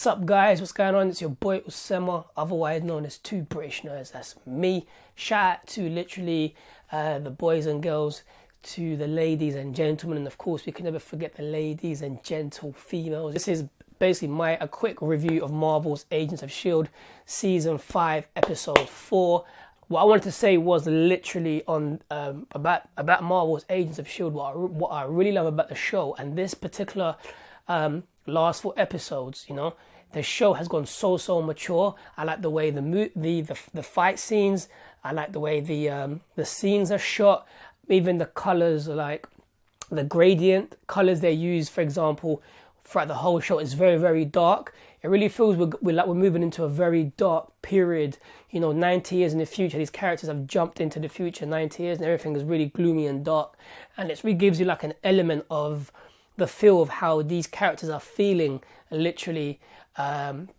What's up, guys? What's going on? It's your boy Usema, otherwise known as Two British Nerds. That's me. Shout out to literally the boys and girls, to the ladies and gentlemen, and of course we can never forget the ladies and gentle females. This is basically a quick review of Marvel's Agents of S.H.I.E.L.D. Season 5, Episode 4. What I wanted to say was literally on about Marvel's Agents of S.H.I.E.L.D. What I really love about the show, and this particular last 4 episodes, you know, the show has gone so mature. I like the way the fight scenes. I like the way the scenes are shot. Even the colors, like the gradient colors they use, for example, throughout the whole show is very dark. It really feels we're moving into a very dark period. You know, 90 years in the future. These characters have jumped into the future 90 years, and everything is really gloomy and dark. And it really gives you like an element of the feel of how these characters are feeling, literally, in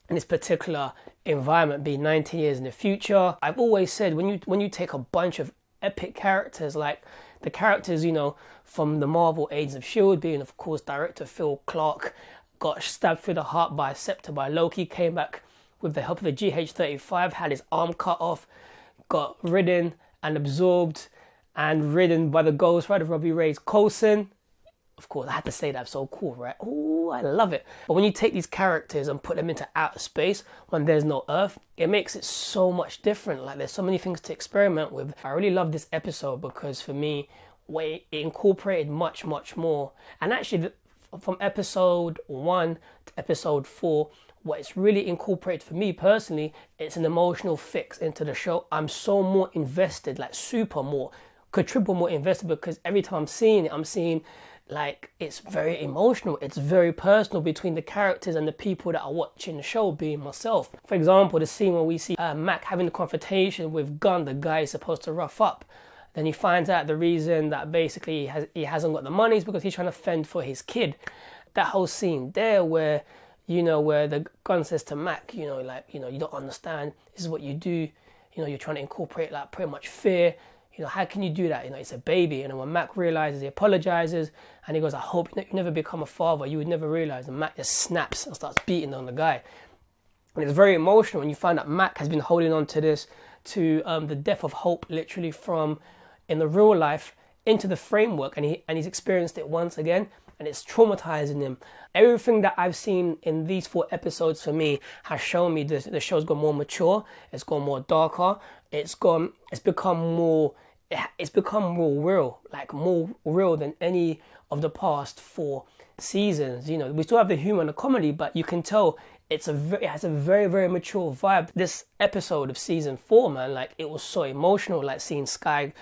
this particular environment, being 90 years in the future. I've always said when you take a bunch of epic characters, like the characters, you know, from the Marvel Agents of S.H.I.E.L.D., being of course director Phil Clark, got stabbed through the heart by a scepter by Loki, came back with the help of the GH-35, had his arm cut off, got ridden and absorbed and ridden by the Ghost Rider Robbie Reyes Coulson. Of course, I had to say that, so cool, right? Oh, I love it. But when you take these characters and put them into outer space when there's no Earth, it makes it so much different. Like, there's so many things to experiment with. I really love this episode because for me, it incorporated much more. And actually, from episode 1 to episode 4, what it's really incorporated for me personally, it's an emotional fix into the show. I'm so more invested, like triple more invested, because every time I'm seeing it, I'm seeing like it's very emotional, it's very personal between the characters and the people that are watching the show, being myself. For example, the scene where we see Mac having the confrontation with Gunn, the guy he's supposed to rough up. Then he finds out the reason that basically he hasn't got the money is because he's trying to fend for his kid. That whole scene there where, you know, where the Gunn says to Mac, you know, like, you know, you don't understand, this is what you do, you know, you're trying to incorporate like pretty much fear. You know, how can you do that? You know, it's a baby. And when Mac realizes, he apologizes, and he goes, I hope you never become a father. You would never realize. And Mac just snaps and starts beating on the guy. And it's very emotional when you find that Mac has been holding on to this, to the death of hope, literally from in the real life into the framework, and he's experienced it once again, and it's traumatizing him. Everything that I've seen in these 4 episodes for me has shown me the show's gone more mature, it's gone more darker, it's become more real, like more real than any of the past 4 seasons. You know, we still have the humor and the comedy, but you can tell it has a very mature vibe. This episode of season 4, man, like it was so emotional, like seeing Sky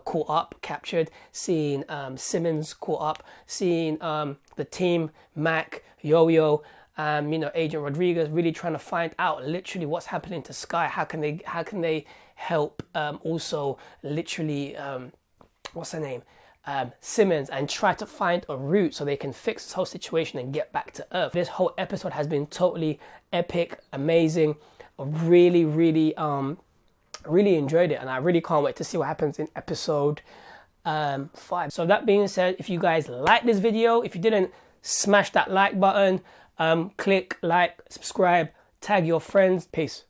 caught up, captured, seeing Simmons caught up, seeing the team, Mac, Yo-Yo, you know, Agent Rodriguez really trying to find out literally what's happening to Sky. How can they help also literally what's her name, Simmons, and try to find a route so they can fix this whole situation and get back to Earth. This whole episode has been totally epic, amazing. Really enjoyed it, and I really can't wait to see what happens in episode 5. So that being said, if you guys like this video, if you didn't, smash that like button, click like, subscribe, tag your friends. Peace.